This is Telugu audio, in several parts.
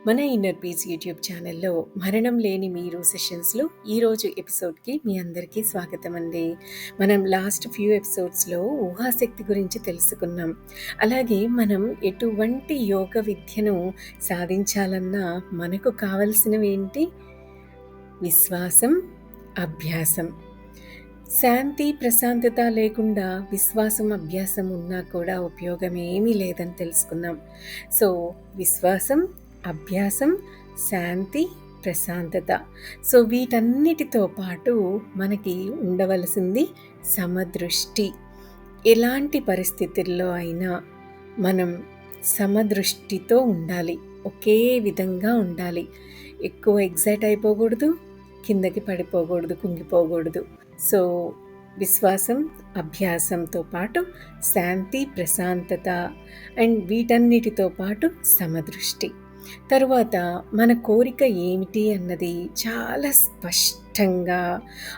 మన ఇన్నర్ పీస్ యూట్యూబ్ ఛానల్లో మరణం లేని మీరు సెషన్స్లో ఈరోజు ఎపిసోడ్కి మీ అందరికీ స్వాగతం అండి. మనం లాస్ట్ ఫ్యూ ఎపిసోడ్స్లో ఊహాశక్తి గురించి తెలుసుకున్నాం. అలాగే మనం ఎటువంటి యోగ విద్యను సాధించాలన్నా మనకు కావలసినవి ఏంటి? విశ్వాసం, అభ్యాసం. శాంతి ప్రశాంతత లేకుండా విశ్వాసం అభ్యాసం ఉన్నా కూడా ఉపయోగం ఏమీ లేదని తెలుసుకున్నాం. సో విశ్వాసం, అభ్యాసం, శాంతి, ప్రశాంతత. సో వీటన్నిటితో పాటు మనకి ఉండవలసింది సమదృష్టి. ఎలాంటి పరిస్థితుల్లో అయినా మనం సమదృష్టితో ఉండాలి, ఒకే విధంగా ఉండాలి. ఎక్కువ ఎగ్జైట్ అయిపోకూడదు, కిందకి పడిపోకూడదు, కుంగిపోకూడదు. సో విశ్వాసం, అభ్యాసంతో పాటు శాంతి, ప్రశాంతత అండ్ వీటన్నిటితో పాటు సమదృష్టి. తరువాత మన కోరిక ఏమిటి అన్నది చాలా స్పష్టంగా,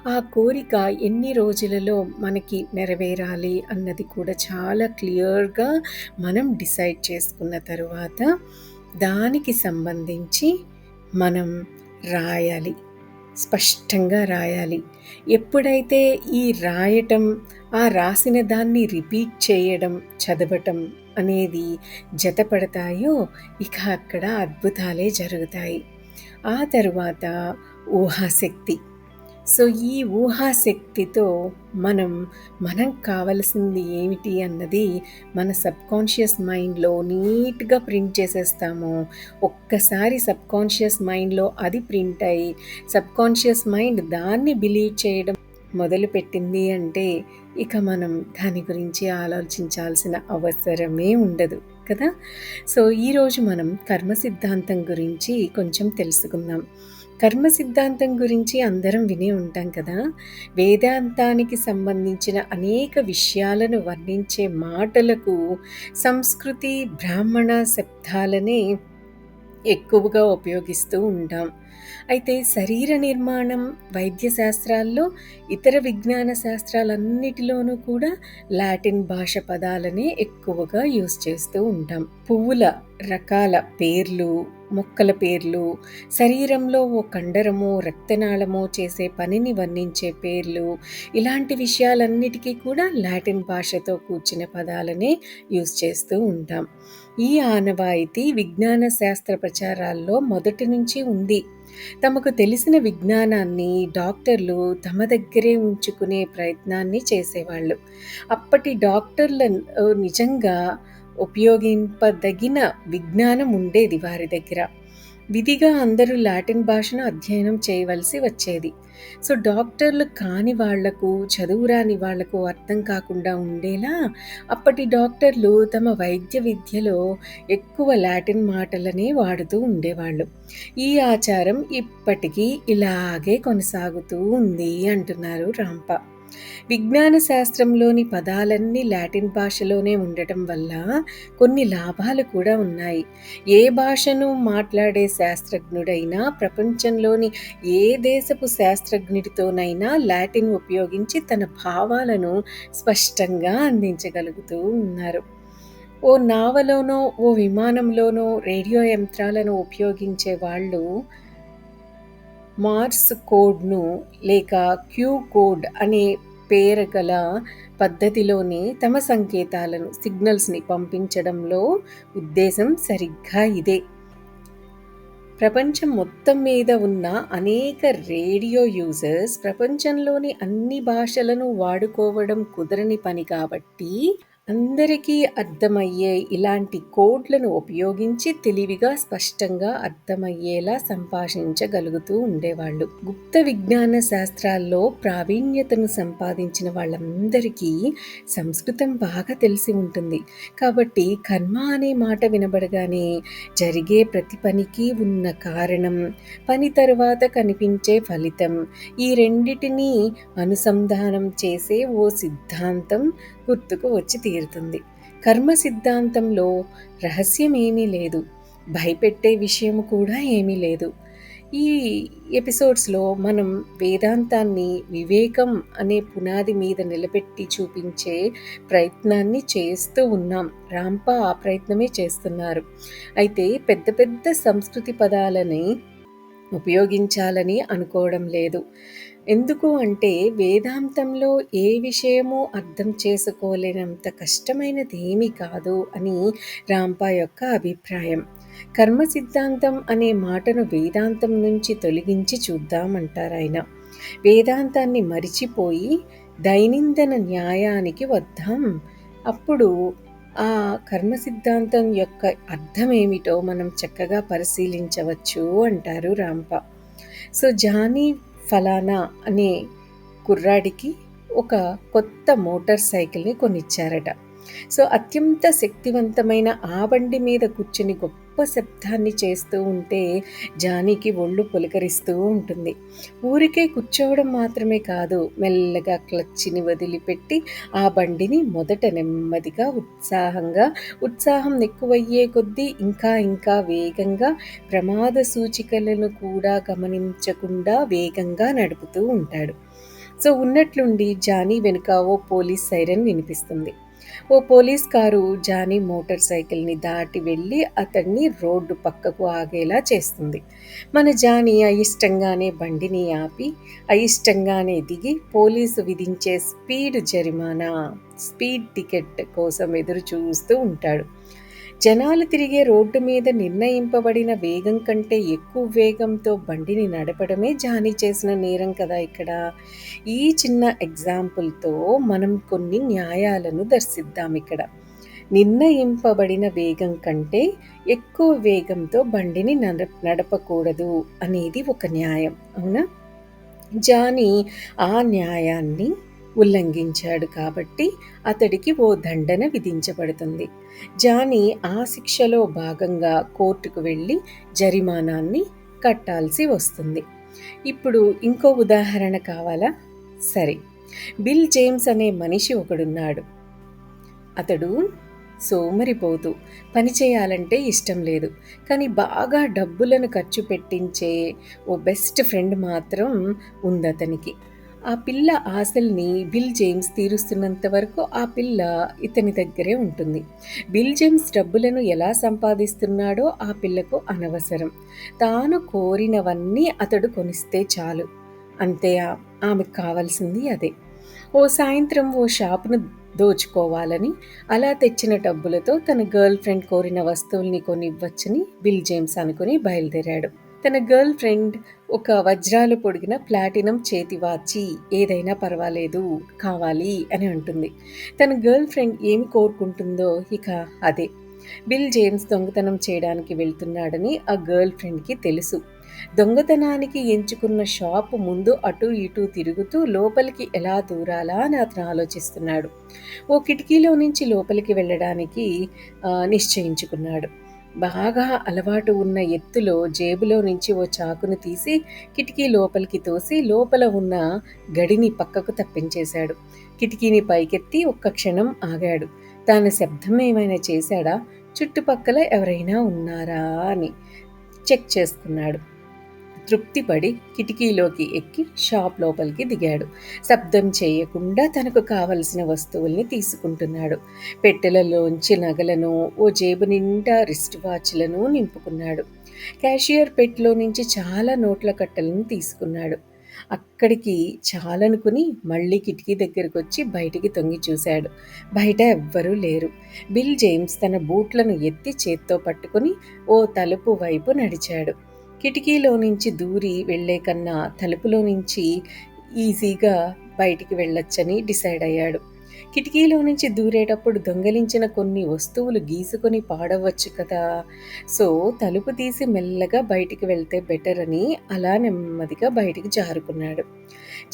ఆ కోరిక ఎన్ని రోజులలో మనకి నెరవేరాలి అన్నది కూడా చాలా క్లియర్గా మనం డిసైడ్ చేసుకున్న తరువాత దానికి సంబంధించి మనం రాయాలి, స్పష్టంగా రాయాలి. ఎప్పుడైతే ఈ రాయటం, ఆ రాసిన దాన్ని రిపీట్ చేయడం, చదవటం అనేది జతపడతాయో ఇక అక్కడ అద్భుతాలే జరుగుతాయి. ఆ తరువాత ఊహాశక్తి. సో ఈ ఊహాశక్తితో మనం కావలసింది ఏమిటి అన్నది మన సబ్కాన్షియస్ మైండ్లో నీట్గా ప్రింట్ చేసేస్తాము. ఒక్కసారి సబ్కాన్షియస్ మైండ్లో అది ప్రింట్ అయ్యి సబ్కాన్షియస్ మైండ్ దాన్ని బిలీవ్ చేయడం మొదలుపెట్టింది అంటే ఇక మనం దాని గురించి ఆలోచించాల్సిన అవసరమే ఉండదు కదా. సో ఈరోజు మనం కర్మ సిద్ధాంతం గురించి కొంచెం తెలుసుకుందాం. కర్మ సిద్ధాంతం గురించి అందరం వినే ఉంటాం కదా. వేదాంతానికి సంబంధించిన అనేక విషయాలను వర్ణించే మాటలకు సంస్కృతి, బ్రాహ్మణ శబ్దాలనే ఎక్కువగా ఉపయోగిస్తూ ఉంటాం. అయితే శరీర నిర్మాణం, వైద్య శాస్త్రాల్లో, ఇతర విజ్ఞాన శాస్త్రాలన్నిటిలోనూ కూడా లాటిన్ భాష పదాలనే ఎక్కువగా యూజ్ చేస్తూ ఉంటాం. పువ్వుల రకాల పేర్లు, మొక్కల పేర్లు, శరీరంలో ఓ కండరమో రక్తనాళమో చేసే పనిని వర్ణించే పేర్లు, ఇలాంటి విషయాలన్నిటికీ కూడా లాటిన్ భాషతో కూర్చిన పదాలనే యూజ్ చేస్తూ ఉంటాం. ఈ ఆనవాయితీ విజ్ఞాన శాస్త్ర ప్రచారాల్లో మొదటి నుంచి ఉంది. తమకు తెలిసిన విజ్ఞానాన్ని డాక్టర్లు తమ దగ్గరే ఉంచుకునే ప్రయత్నాన్ని చేసేవాళ్ళు. అప్పటి డాక్టర్లు నిజంగా ఉపయోగింపదగిన విజ్ఞానం ఉండేది వారి దగ్గర. విధిగా అందరూ లాటిన్ భాషను అధ్యయనం చేయవలసి వచ్చేది. సో డాక్టర్లు కాని వాళ్లకు, చదువురాని వాళ్లకు అర్థం కాకుండా ఉండేలా అప్పటి డాక్టర్లు తమ వైద్య విద్యలో ఎక్కువ లాటిన్ మాటలనే వాడుతూ ఉండేవాళ్ళు. ఈ ఆచారం ఇప్పటికీ ఇలాగే కొనసాగుతూ ఉంది అంటున్నారు రాంప. విజ్ఞాన శాస్త్రంలోని పదాలన్నీ లాటిన్ భాషలోనే ఉండటం వల్ల కొన్ని లాభాలు కూడా ఉన్నాయి. ఏ భాషను మాట్లాడే శాస్త్రజ్ఞుడైనా ప్రపంచంలోని ఏ దేశపు శాస్త్రజ్ఞుడితోనైనా లాటిన్ ఉపయోగించి తన భావాలను స్పష్టంగా అందించగలుగుతూ ఉన్నారు. ఓ నావలోనో, ఓ విమానంలోనో రేడియో యంత్రాలను ఉపయోగించే వాళ్ళు మార్స్ కోడ్ను లేక క్యూ కోడ్ అనే పేరుగల పద్ధతిలోనే తమ సంకేతాలను, సిగ్నల్స్ని పంపించడంలో ఉద్దేశం సరిగ్గా ఇదే. ప్రపంచం మొత్తం మీద ఉన్న అనేక రేడియో యూజర్స్ ప్రపంచంలోని అన్ని భాషలను వాడుకోవడం కుదరని పని కాబట్టి అందరికీ అర్థమయ్యే ఇలాంటి కోడ్లను ఉపయోగించి తెలివిగా, స్పష్టంగా అర్థమయ్యేలా సంభాషించగలుగుతూ ఉండేవాళ్ళు. గుప్త విజ్ఞాన శాస్త్రాల్లో ప్రావీణ్యతను సంపాదించిన వాళ్ళందరికీ సంస్కృతం బాగా తెలిసి ఉంటుంది. కాబట్టి కర్మ అనే మాట వినబడగానే జరిగే ప్రతి పనికి ఉన్న కారణం, పని తరువాత కనిపించే ఫలితం, ఈ రెండిటినీ అనుసంధానం చేసే ఓ సిద్ధాంతం గుర్తుకు వచ్చి తీరుతుంది. కర్మ సిద్ధాంతంలో రహస్యం ఏమీ లేదు, భయపెట్టే విషయం కూడా ఏమీ లేదు. ఈ ఎపిసోడ్స్‌లో మనం వేదాంతాన్ని వివేకం అనే పునాది మీద నిలబెట్టి చూపించే ప్రయత్నాన్ని చేస్తూ ఉన్నాం. రాంప ఆ ప్రయత్నమే చేస్తున్నారు. అయితే పెద్ద పెద్ద సంస్కృతి పదాలని ఉపయోగించాలని అనుకోవడం లేదు. ఎందుకు అంటే వేదాంతంలో ఏ విషయము అర్థం చేసుకోలేనంత కష్టమైనదేమీ కాదు అని రాంప యొక్క అభిప్రాయం. కర్మ సిద్ధాంతం అనే మాటను వేదాంతం నుంచి తొలగించి చూద్దామంటారాయన. వేదాంతాన్ని మరిచిపోయి దైనందిన న్యాయానికి వద్దాం. అప్పుడు ఆ కర్మ సిద్ధాంతం యొక్క అర్థమేమిటో మనం చక్కగా పరిశీలించవచ్చు అంటారు రాంప. సో, జానీ ఫలానా అనే కుర్రాడికి ఒక కొత్త మోటార్ సైకిల్‌ని కొనిచ్చారట. సో, అత్యంత శక్తివంతమైన ఆ బండి మీద కూర్చొని గొప్ప శబ్దాన్ని చేస్తూ ఉంటే జానీకి ఒళ్ళు పులకరిస్తూ ఉంటుంది. ఊరికే కూర్చోవడం మాత్రమే కాదు, మెల్లగా క్లచ్‌ని వదిలిపెట్టి ఆ బండిని మొదట నెమ్మదిగా, ఉత్సాహం ఎక్కువయ్యే కొద్దీ ఇంకా ఇంకా వేగంగా, ప్రమాద సూచికలను కూడా గమనించకుండా వేగంగా నడుపుతూ ఉంటాడు. సో, ఉన్నట్లుండి జానీ వెనుక ఓ పోలీస్ సైరన్ వినిపిస్తుంది. ఓ పోలీస్ కారు జానీ మోటార్ సైకిల్‌ని దాటి వెళ్ళి అతన్ని రోడ్డు పక్కకు ఆగేలా చేస్తుంది. మన జానీ అయిష్టంగానే బండిని ఆపి, అయిష్టంగానే దిగి పోలీసు విధించే స్పీడ్ టికెట్ కోసం ఎదురు చూస్తూ ఉంటాడు. జనాలు తిరిగే రోడ్డు మీద నిర్ణయింపబడిన వేగం కంటే ఎక్కువ వేగంతో బండిని నడపడమే జానీ చేసిన నేరం కదా ఇక్కడ. ఈ చిన్న ఎగ్జాంపుల్‌తో మనం కొన్ని న్యాయాలను దర్శిద్దాం ఇక్కడ. నిర్ణయింపబడిన వేగం కంటే ఎక్కువ వేగంతో బండిని నడపకూడదు అనేది ఒక న్యాయం. అవునా? జానీ ఆ న్యాయాన్ని ఉల్లంఘించాడు కాబట్టి అతడికి ఓ దండన విధించబడుతుంది. జానీ ఆ శిక్షలో భాగంగా కోర్టుకు వెళ్ళి జరిమానాన్ని కట్టాల్సి వస్తుంది. ఇప్పుడు ఇంకో ఉదాహరణ కావాలా? సరే. బిల్ జేమ్స్ అనే మనిషి ఒకడున్నాడు. అతడు సోమరిపోతు. పని చేయాలంటే ఇష్టం లేదు. కానీ బాగా డబ్బులను ఖర్చు పెట్టించే ఓ బెస్ట్ ఫ్రెండ్ మాత్రం ఉందతనికి. ఆ పిల్ల ఆశల్ని బిల్ జేమ్స్ తీరుస్తున్నంత వరకు ఆ పిల్ల ఇతని దగ్గరే ఉంటుంది. బిల్ జేమ్స్ డబ్బులను ఎలా సంపాదిస్తున్నాడో ఆ పిల్లకు అనవసరం. తాను కోరినవన్నీ అతడు కొనిస్తే చాలు. అంతే, ఆమెకు కావాల్సింది అదే. ఓ సాయంత్రం ఓ షాపును దోచుకోవాలని, అలా తెచ్చిన డబ్బులతో తన గర్ల్ ఫ్రెండ్ కోరిన వస్తువుల్ని కొనివ్వచ్చని బిల్ జేమ్స్ అనుకుని బయలుదేరాడు. తన గర్ల్ ఫ్రెండ్ ఒక వజ్రాలు పొడిగిన ప్లాటినం చేతి వాచి ఏదైనా పర్వాలేదు కావాలి అని అంటుంది. తన గర్ల్ ఫ్రెండ్ ఏమి కోరుకుంటుందో ఇక అదే. బిల్ జేమ్స్ దొంగతనం చేయడానికి వెళ్తున్నాడని ఆ గర్ల్ ఫ్రెండ్కి తెలుసు. దొంగతనానికి ఎంచుకున్న షాపు ముందు అటూ ఇటూ తిరుగుతూ లోపలికి ఎలా దూరాలా అని అతను ఆలోచిస్తున్నాడు. ఓ కిటికీలో నుంచి లోపలికి వెళ్ళడానికి నిశ్చయించుకున్నాడు. బాగా అలవాటు ఉన్న ఎత్తులో జేబులో నుంచి ఓ చాకును తీసి కిటికీ లోపలికి తోసి లోపల ఉన్న గడిని పక్కకు తప్పించేశాడు. కిటికీని పైకెత్తి ఒక్క క్షణం ఆగాడు. తాను శబ్దం ఏమైనా చేశాడా, చుట్టుపక్కల ఎవరైనా ఉన్నారా అని చెక్ చేసుకున్నాడు. తృప్తిపడి కిటికీలోకి ఎక్కి షాప్ లోపలికి దిగాడు. శబ్దం చేయకుండా తనకు కావలసిన వస్తువుల్ని తీసుకుంటున్నాడు. పెట్టెలలోంచి నగలను, ఓ జేబు నిండా రిస్ట్ వాచ్లను నింపుకున్నాడు. క్యాషియర్ పెట్టెలో నుంచి చాలా నోట్ల కట్టలను తీసుకున్నాడు. అక్కడికి చాలనుకుని మళ్ళీ కిటికీ దగ్గరకొచ్చి బయటికి తొంగి చూశాడు. బయట ఎవ్వరూ లేరు. బిల్ జేమ్స్ తన బూట్లను ఎత్తి చేత్తో పట్టుకుని ఓ తలుపు వైపు నడిచాడు. కిటికీలో నుంచి దూరి వెళ్లే కన్నా తలుపులో నుంచి ఈజీగా బయటికి వెళ్ళొచ్చని డిసైడ్ అయ్యాడు. కిటికీలో నుంచి దూరేటప్పుడు దొంగలించిన కొన్ని వస్తువులు గీసుకొని పాడవచ్చు కదా. సో, తలుపు తీసి మెల్లగా బయటికి వెళ్తే బెటర్ అని అలా నెమ్మదిగా బయటికి జారుకున్నాడు.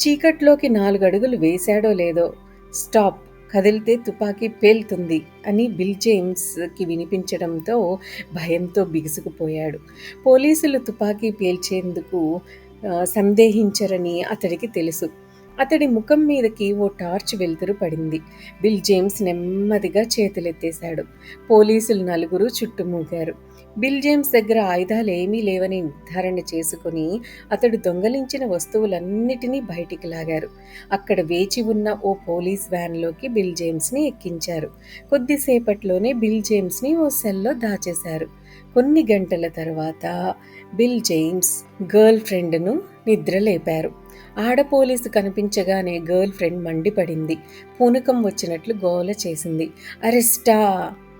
చీకట్లోకి 4 అడుగులు వేశాడో లేదో, స్టాప్, కదిలితే తుపాకీ పేలుతుంది అని బిల్ జేమ్స్కి వినిపించడంతో భయంతో బిగుసుకుపోయాడు. పోలీసులు తుపాకీ పేల్చేందుకు సందేహించరని అతడికి తెలుసు. అతడి ముఖం మీదకి ఓ టార్చ్ వెలుతురు పడింది. బిల్ జేమ్స్ నెమ్మదిగా చేతులెత్తేశాడు. పోలీసులు నలుగురు చుట్టుమూగారు. బిల్ జేమ్స్ దగ్గర ఆయుధాలేమీ లేవని నిర్ధారణ చేసుకుని అతడు దొంగలించిన వస్తువులన్నిటినీ బయటికి లాగారు. అక్కడ వేచి ఉన్న ఓ పోలీస్ వ్యాన్లోకి బిల్ జేమ్స్ని ఎక్కించారు. కొద్దిసేపట్లోనే బిల్ జేమ్స్ని ఓ సెల్లో దాచేశారు. కొన్ని గంటల తర్వాత బిల్ జేమ్స్ గర్ల్ ఫ్రెండ్ను నిద్రలేపారు. ఆడ పోలీసు కనిపించగానే గర్ల్ ఫ్రెండ్ మండిపడింది. పూనకం వచ్చినట్లు గోల చేసింది. అరెస్టా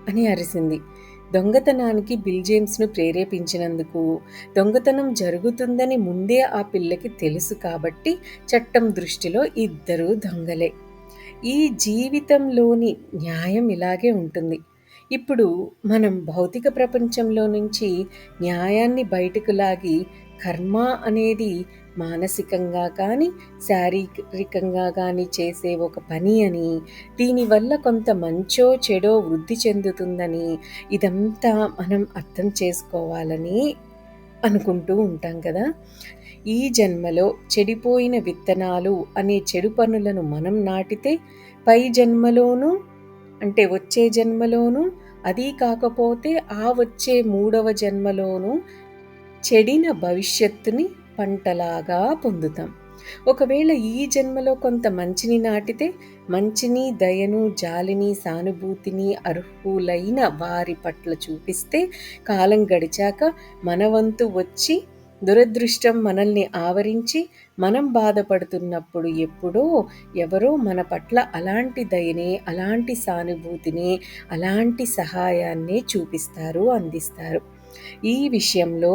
అని అరిసింది. దొంగతనానికి బిల్ జేమ్స్ను ప్రేరేపించినందుకు, దొంగతనం జరుగుతుందని ముందే ఆ పిల్లకి తెలుసు కాబట్టి చట్టం దృష్టిలో ఇద్దరూ దొంగలే. ఈ జీవితంలోని న్యాయం ఇలాగే ఉంటుంది. ఇప్పుడు మనం భౌతిక ప్రపంచంలో నుంచి న్యాయాన్ని బయటకు లాగి కర్మ అనేది మానసికంగా కానీ శారీరకంగా కానీ చేసే ఒక పని అని, దీనివల్ల కొంత మంచో చెడో వృద్ధి చెందుతుందని ఇదంతా మనం అర్థం చేసుకోవాలని అనుకుంటూ ఉంటాం కదా. ఈ జన్మలో చెడిపోయిన విత్తనాలు అనే చెడు పనులను మనం నాటితే పై జన్మలోనూ అంటే వచ్చే జన్మలోనూ, అదీ కాకపోతే ఆ వచ్చే 3వ జన్మలోనూ చెడిన భవిష్యత్తుని పంటలాగా పొందుతాం. ఒకవేళ ఈ జన్మలో కొంత మంచిని నాటితే మంచిని, దయను, జాలిని, సానుభూతిని అర్హులైన వారి పట్ల చూపిస్తే కాలం గడిచాక మన వంతు వచ్చి దురదృష్టం మనల్ని ఆవరించి మనం బాధపడుతున్నప్పుడు ఎప్పుడో ఎవరో మన పట్ల అలాంటి దయనే, అలాంటి సానుభూతిని, అలాంటి సహాయాన్నే చూపిస్తారు, అందిస్తారు. ఈ విషయంలో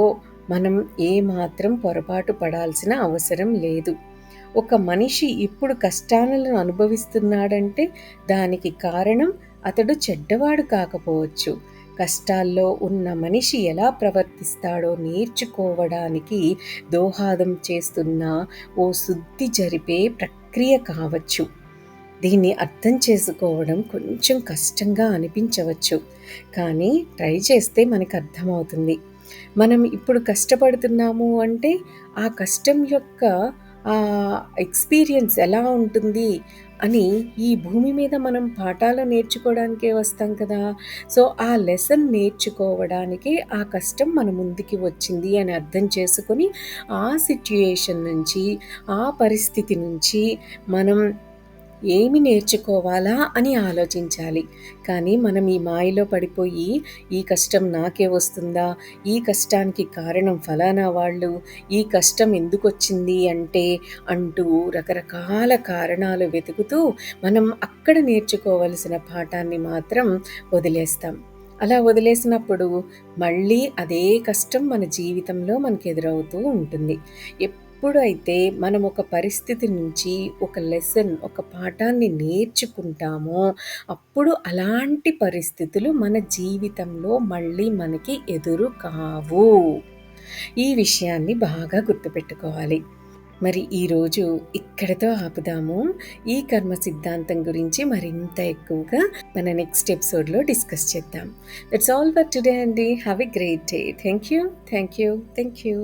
మనం ఏమాత్రం పొరపాటు పడాల్సిన అవసరం లేదు. ఒక మనిషి ఇప్పుడు కష్టాలను అనుభవిస్తున్నాడంటే దానికి కారణం అతడు చెడ్డవాడు కాకపోవచ్చు. కష్టాల్లో ఉన్న మనిషి ఎలా ప్రవర్తిస్తాడో నేర్చుకోవడానికి దోహదం చేస్తున్న ఓ శుద్ధి జరిపే ప్రక్రియ కావచ్చు. దీన్ని అర్థం చేసుకోవడం కొంచెం కష్టంగా అనిపించవచ్చు, కానీ ట్రై చేస్తే మనకు అర్థమవుతుంది. మనం ఇప్పుడు కష్టపడుతున్నాము అంటే ఆ కష్టం యొక్క ఎక్స్పీరియన్స్ ఎలా ఉంటుంది అని ఈ భూమి మీద మనం పాఠాలు నేర్చుకోవడానికే వస్తాం కదా. సో ఆ లెసన్ నేర్చుకోవడానికే ఆ కష్టం మన ముందుకి వచ్చింది అని అర్థం చేసుకొని ఆ సిట్యుయేషన్ నుంచి, ఆ పరిస్థితి నుంచి మనం ఏమి నేర్చుకోవాలా అని ఆలోచించాలి. కానీ మనం ఈ మాయలో పడిపోయి ఈ కష్టం నాకే వస్తుందా, ఈ కష్టానికి కారణం ఫలానా వాళ్ళు, ఈ కష్టం ఎందుకొచ్చింది అంటే అంటూ రకరకాల కారణాలు వెతుకుతూ మనం అక్కడ నేర్చుకోవలసిన పాఠాన్ని మాత్రం వదిలేస్తాం. అలా వదిలేసినప్పుడు మళ్ళీ అదే కష్టం మన జీవితంలో మనకు ఎదురవుతూ ఉంటుంది. ఎప్పుడైతే మనం ఒక పరిస్థితి నుంచి ఒక లెసన్, ఒక పాఠాన్ని నేర్చుకుంటామో అప్పుడు అలాంటి పరిస్థితులు మన జీవితంలో మళ్ళీ మనకి ఎదురు కావు. ఈ విషయాన్ని బాగా గుర్తుపెట్టుకోవాలి. మరి ఈరోజు ఇక్కడితో ఆపుదాము. ఈ కర్మ సిద్ధాంతం గురించి మరింత ఎక్కువగా మన నెక్స్ట్ ఎపిసోడ్లో డిస్కస్ చేద్దాం. దట్స్ ఆల్ ఫర్ టుడే అండి. Have a great day. Thank you.